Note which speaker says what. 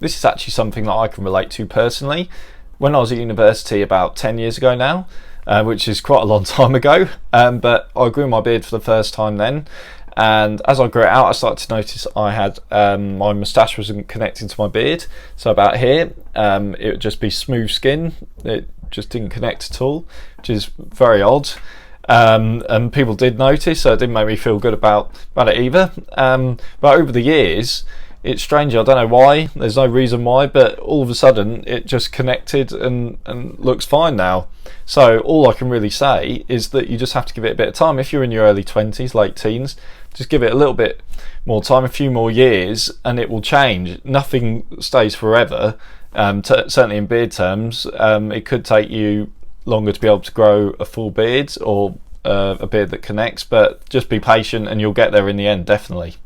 Speaker 1: this is actually something that I can relate to personally. When I was at university about 10 years ago now, which is quite a long time ago, but I grew my beard for the first time then, and as I grew it out I started to notice I had my moustache wasn't connecting to my beard, so about here it would just be smooth skin, it just didn't connect at all, which is very odd. And people did notice, so it didn't make me feel good about it either. But over the years, it's strange, I don't know why, there's no reason why, but all of a sudden it just connected and looks fine now. So all I can really say is that you just have to give it a bit of time. If you're in your early 20s, late teens, just give it a little bit more time, a few more years, and it will change. Nothing stays forever, certainly in beard terms. It could take you longer to be able to grow a full beard or a beard that connects, but just be patient and you'll get there in the end, definitely.